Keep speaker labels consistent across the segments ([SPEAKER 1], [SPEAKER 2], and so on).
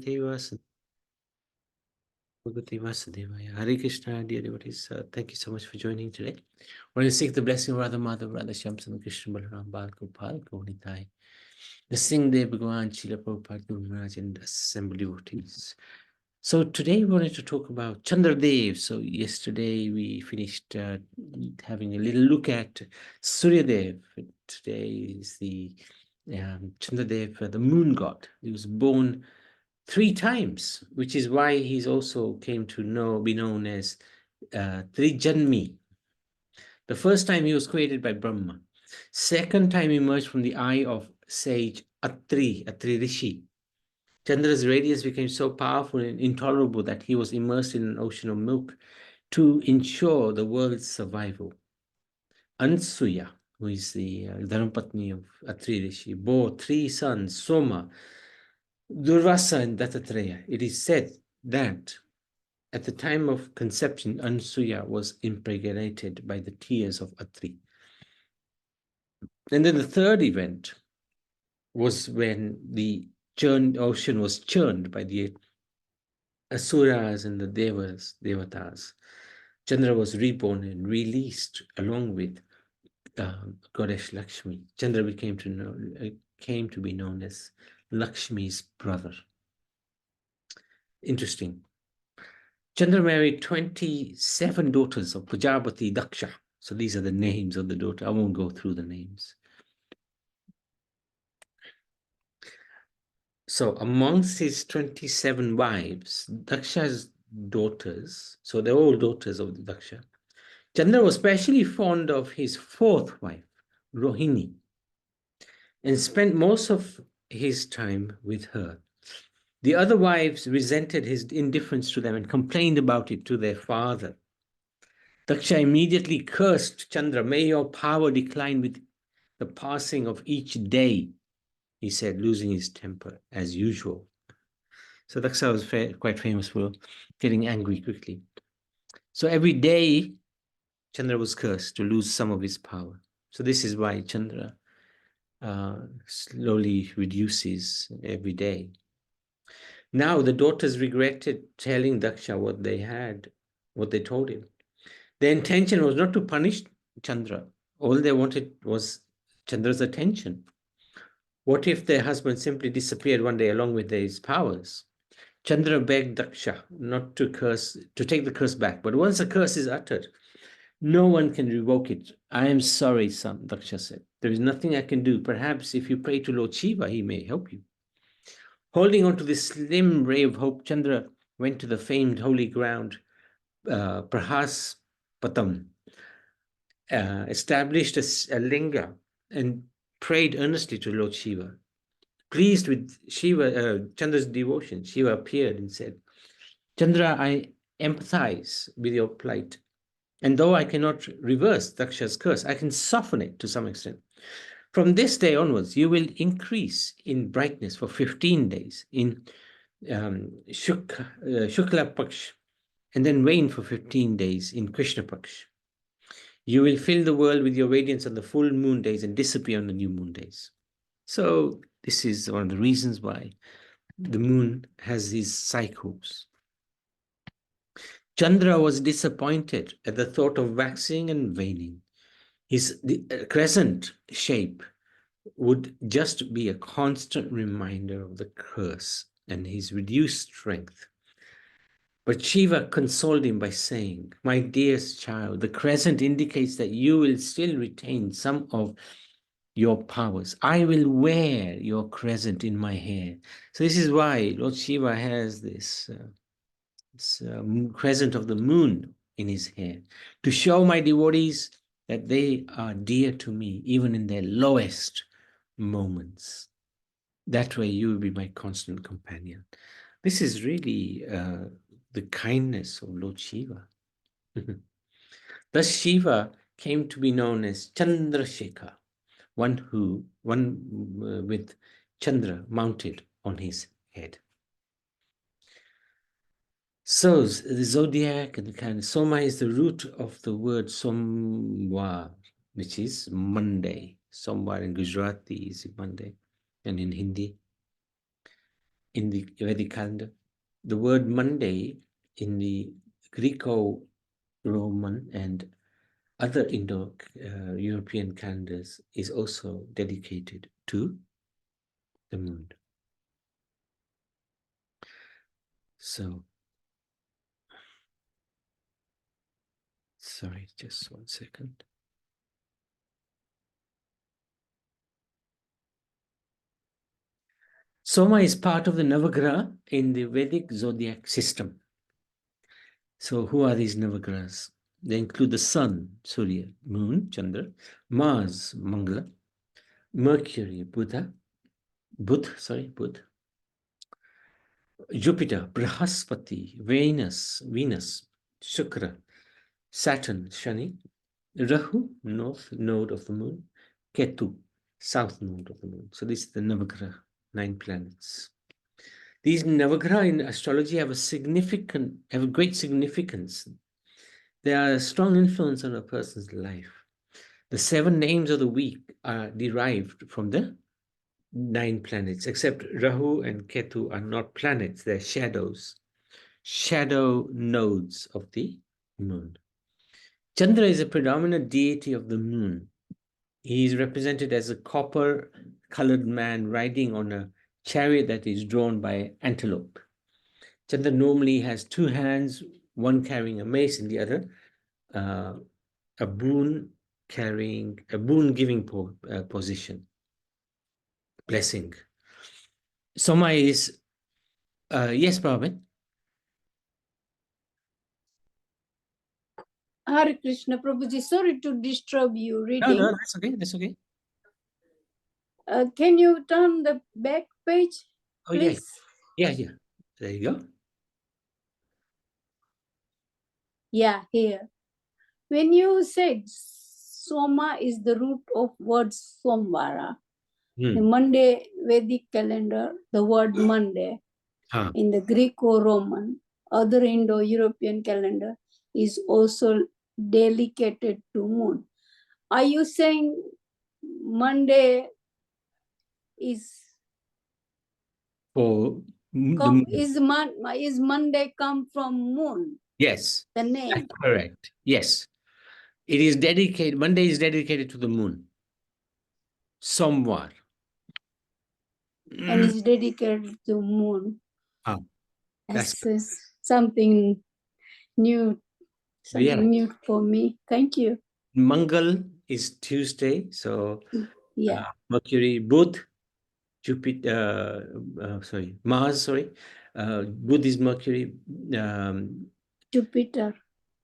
[SPEAKER 1] Devatas, Devaya. Hare Krishna, dear devotees. Thank you so much for joining today. We're going to seek the blessing of Radha Madhav, Radha Shyam, Krishna, Balaram, Bal, Gopal, Gauritai. The Singh Dev Bhagavan, Srila Prabhupada, Guru Maharaj, and assembled devotees. So today we wanted to talk about Chandradev. So yesterday we finished having a little look at Suryadev. Today is the Chandradev, the moon god. He was born 3 times, which is why he's also came to be known as Trijanmi. The first time he was created by Brahma. Second time he emerged from the eye of sage Atri Rishi. Chandra's radiance became so powerful and intolerable that he was immersed in an ocean of milk to ensure the world's survival. Ansuya, who is the Dharmapatni of Atri Rishi, bore 3 sons, Soma, Durvasa, and Dattatreya. It is said that at the time of conception, Ansuya was impregnated by the tears of Atri. And then the third event was when the ocean was churned by the Asuras and the Devatas. Chandra was reborn and released along with goddess Lakshmi. Chandra came to be known as Lakshmi's brother. Interesting. Chandra married 27 daughters of Prajapati Daksha. So these are the names of the daughter. I won't go through the names. So amongst his 27 wives, Daksha's daughters, so they're all daughters of the Daksha, Chandra was especially fond of his 4th wife, Rohini, and spent most of his time with her. The other wives resented his indifference to them and complained about it to their father. Daksha immediately cursed Chandra, "May your power decline with the passing of each day," he said, losing his temper as usual. So Daksha was quite famous for getting angry quickly. So every day, Chandra was cursed to lose some of his power. So this is why Chandra slowly reduces every day. Now the daughters regretted telling Daksha what they told him. Their intention was not to punish Chandra. All they wanted was Chandra's attention. What if their husband simply disappeared one day along with his powers? Chandra begged Daksha not to take the curse back. But once a curse is uttered, no one can revoke it. "I am sorry, son," Daksha said. "There is nothing I can do. Perhaps if you pray to Lord Shiva, he may help you." Holding on to this slim ray of hope, Chandra went to the famed holy ground, Prahaspatam, established a linga and prayed earnestly to Lord Shiva. Pleased with Chandra's devotion, Shiva appeared and said, "Chandra, I empathize with your plight. And though I cannot reverse Daksha's curse, I can soften it to some extent. From this day onwards, you will increase in brightness for 15 days in Shukla Paksh, and then wane for 15 days in Krishna Paksh. You will fill the world with your radiance on the full moon days and disappear on the new moon days." So this is one of the reasons why the moon has these cycles. Chandra was disappointed at the thought of waxing and waning. His crescent shape would just be a constant reminder of the curse and his reduced strength. But Shiva consoled him by saying, "My dearest child, the crescent indicates that you will still retain some of your powers. I will wear your crescent in my hair." So this is why Lord Shiva has this crescent of the moon in his hair, to show my devotees that they are dear to me, even in their lowest moments. That way you will be my constant companion. This is really the kindness of Lord Shiva. Thus Shiva came to be known as Chandrasekhar, one with Chandra mounted on his head. So the zodiac and the kind of Soma is the root of the word Somwa, which is Monday. Somwar in Gujarati is Monday, and in Hindi. in the Vedic calendar. The word Monday in the Greco-Roman and other Indo-European calendars is also dedicated to the moon. So, sorry, just 1 second. Soma is part of the Navagraha in the Vedic zodiac system. So who are these Navagrahas? They include the Sun, Surya, Moon, Chandra, Mars, Mangala, Mercury, Buddha, Jupiter, Brahaspati, Venus, Shukra, Saturn, Shani, Rahu, north node of the moon, Ketu, south node of the moon. So this is the Navagraha, 9 planets. These Navagraha in astrology have a great significance. They are a strong influence on a person's life. The 7 names of the week are derived from the 9 planets, except Rahu and Ketu are not planets, they're shadows, shadow nodes of the moon. Chandra is a predominant deity of the moon. He is represented as a copper-colored man riding on a chariot that is drawn by antelope. Chandra normally has 2 hands, one carrying a mace and the other a boon-giving position, blessing. Soma is, yes, Bhavin?
[SPEAKER 2] Hare Krishna, Prabhuji, sorry to disturb you reading.
[SPEAKER 1] No, that's okay, that's okay.
[SPEAKER 2] Can you turn the back page, please?
[SPEAKER 1] Yeah. There you go.
[SPEAKER 2] Yeah, here. When you said Soma is the root of word Somvara, the Monday Vedic calendar, the word Monday in the Greco-Roman, other Indo-European calendar is also dedicated to moon. Are you saying Monday is is Monday come from moon?
[SPEAKER 1] Yes.
[SPEAKER 2] The name.
[SPEAKER 1] That's correct. Yes. It is dedicated, Monday is dedicated to the moon. Somvar.
[SPEAKER 2] And is dedicated to moon.
[SPEAKER 1] That's
[SPEAKER 2] something new. Something new for me. Thank you.
[SPEAKER 1] Mangal is Tuesday, so Mercury, Buddh, Jupiter, Mars, Buddh is Mercury.
[SPEAKER 2] Jupiter.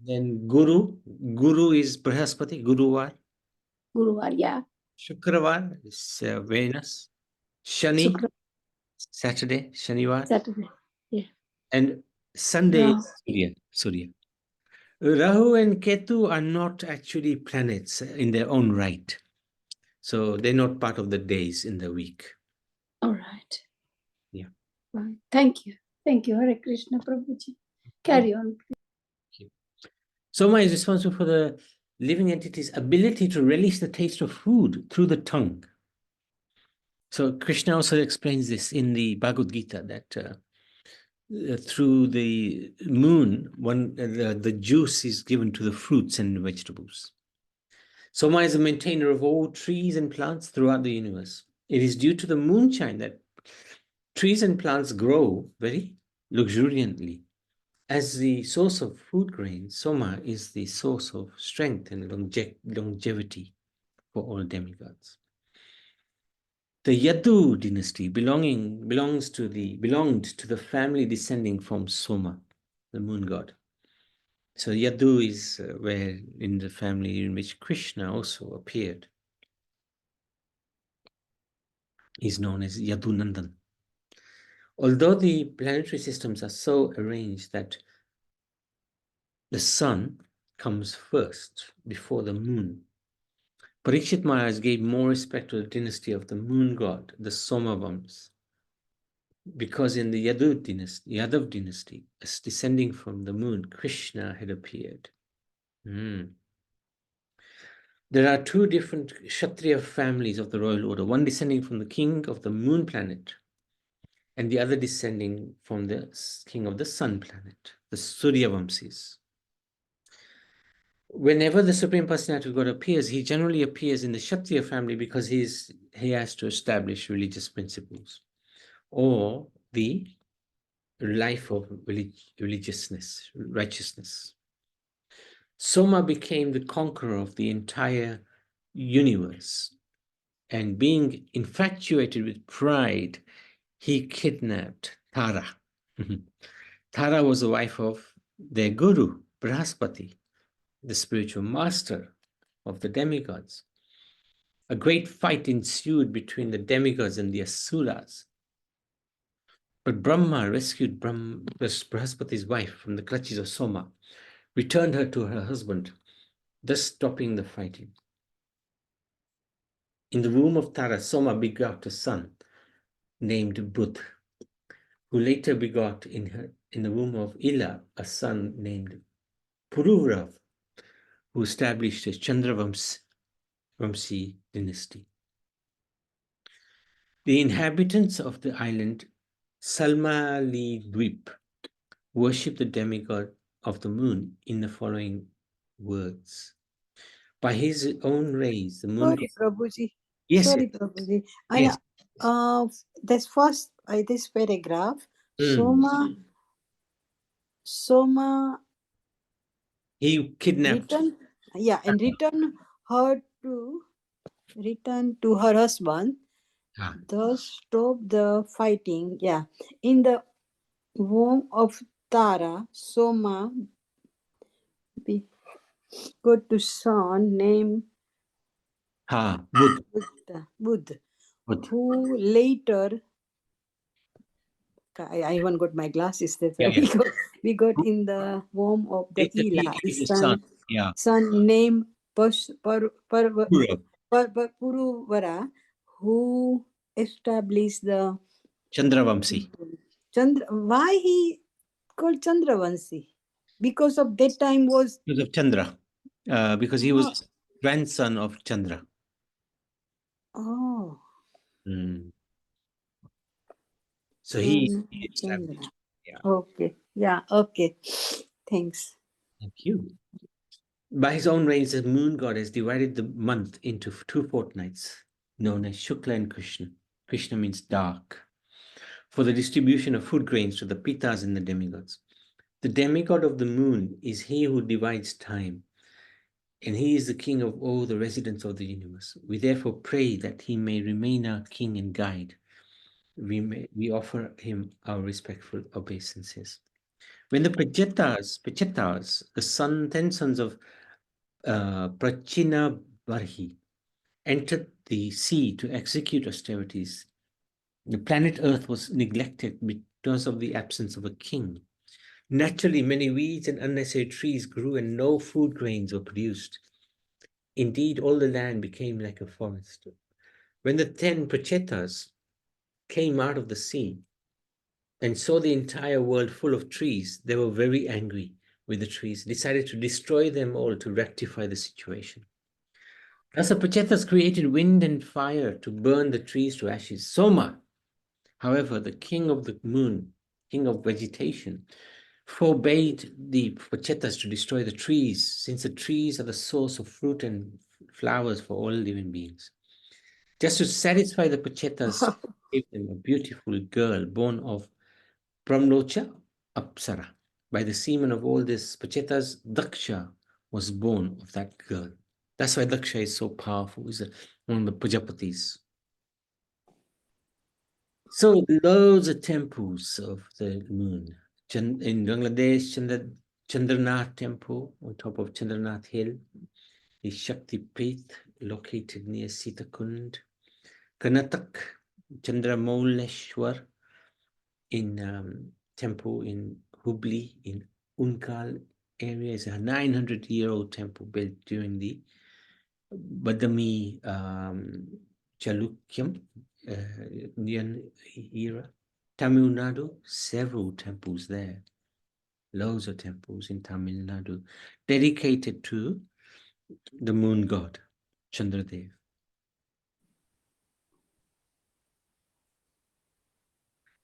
[SPEAKER 1] Then Guru is Brahaspati, Guruvar,
[SPEAKER 2] yeah.
[SPEAKER 1] Shukravar is Venus, Shani, Saturday, Shanivar.
[SPEAKER 2] Saturday, yeah.
[SPEAKER 1] And Sunday is Surya. Rahu and Ketu are not actually planets in their own right. So they're not part of the days in the week.
[SPEAKER 2] All right.
[SPEAKER 1] Yeah.
[SPEAKER 2] Well, thank you. Thank you, Hare Krishna Prabhuji. Carry on.
[SPEAKER 1] Soma is responsible for the living entity's ability to relish the taste of food through the tongue. So Krishna also explains this in the Bhagavad Gita that through the moon, the juice is given to the fruits and vegetables. Soma is a maintainer of all trees and plants throughout the universe. It is due to the moonshine that trees and plants grow very luxuriantly. As the source of food grains, Soma is the source of strength and longevity for all demigods. The Yadu dynasty belonged to the family descending from Soma, the moon god. So Yadu is where in the family in which Krishna also appeared. He's known as Yadunandan. Although the planetary systems are so arranged that the sun comes first before the moon, Parikshit Maharaj gave more respect to the dynasty of the moon god, the Somavams, because in the Yadav dynasty, as descending from the moon, Krishna had appeared. There are 2 different Kshatriya families of the royal order, one descending from the king of the moon planet, and the other descending from the king of the sun planet, the Suryavamsis. Whenever the Supreme Personality of God appears, he generally appears in the Kshatriya family because he has to establish religious principles or the life of religiousness, righteousness. Soma became the conqueror of the entire universe, and being infatuated with pride, he kidnapped Tara. Tara was the wife of their guru, Brahaspati, the spiritual master of the demigods. A great fight ensued between the demigods and the asuras. But Brahma rescued Brahaspati's wife from the clutches of Soma, returned her to her husband, thus stopping the fighting. In the womb of Tara, Soma begot a son named Budh, who later begot in the womb of Ila a son named Pururav, who established a Chandravamsi dynasty. The inhabitants of the island Salmalidwip worship the demigod of the moon in the following words. By his own rays, the moon.
[SPEAKER 2] Sorry, Prabhuji.
[SPEAKER 1] Yes,
[SPEAKER 2] Sorry, Prabhuji.
[SPEAKER 1] yes.
[SPEAKER 2] This first, this paragraph,
[SPEAKER 1] Mm.
[SPEAKER 2] Soma
[SPEAKER 1] He kidnapped.
[SPEAKER 2] return, and return to her husband, thus stop the fighting. Yeah, in the womb of Tara, Soma got to son named
[SPEAKER 1] Budh.
[SPEAKER 2] Budh, who later. I even got my glasses. That we got in the womb of the Ela, his son named Puruvara, who established the
[SPEAKER 1] Chandravamsi.
[SPEAKER 2] Why he called Chandravansi? Because of that time was
[SPEAKER 1] Because of Chandra. Because he was grandson of Chandra.
[SPEAKER 2] Oh.
[SPEAKER 1] Mm. So he established.
[SPEAKER 2] Yeah. Okay. Yeah. Okay. Thanks.
[SPEAKER 1] Thank you. By his own reigns, the moon goddess divided the month into 2 fortnights, known as Shukla and Krishna. Krishna means dark, for the distribution of food grains to the Pitas and the demigods. The demigod of the moon is he who divides time, and he is the king of all the residents of the universe. We therefore pray that he may remain our king and guide. We offer him our respectful obeisances. When the Prachetas, the 10 sons of Prachina Barhi, entered the sea to execute austerities, the planet Earth was neglected because of the absence of a king. Naturally, many weeds and unnecessary trees grew and no food grains were produced. Indeed, all the land became like a forest. When the 10 Prachetas came out of the sea and saw the entire world full of trees, they were very angry with the trees, decided to destroy them all to rectify the situation. Thus the Prachetas created wind and fire to burn the trees to ashes. Soma, however, the king of the moon, king of vegetation, forbade the Prachetas to destroy the trees, since the trees are the source of fruit and flowers for all living beings. Just to satisfy the Prachetas, gave them a beautiful girl born of Pramlocha Apsara. By the semen of all these Prachetas, Daksha was born of that girl. That's why Daksha is so powerful. He's one of the Prajapatis. So loads of temples of the moon. In Bangladesh, Chandranath temple on top of Chandranath hill, the Shakti Pith located near Sitakund. Karnatak, Chandramauleshwar in temple in Hubli in Unkal area is a 900-year-old temple built during the Badami Chalukyam era. Tamil Nadu, several temples there. Loads of temples in Tamil Nadu dedicated to the moon god, Chandradeva.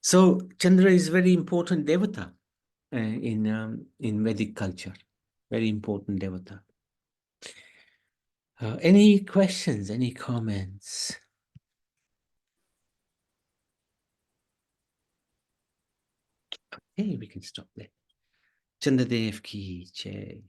[SPEAKER 1] So Chandra is very important devata in Vedic culture. Very important devata. Any questions? Any comments? Okay, we can stop there. Chandradev ki jai.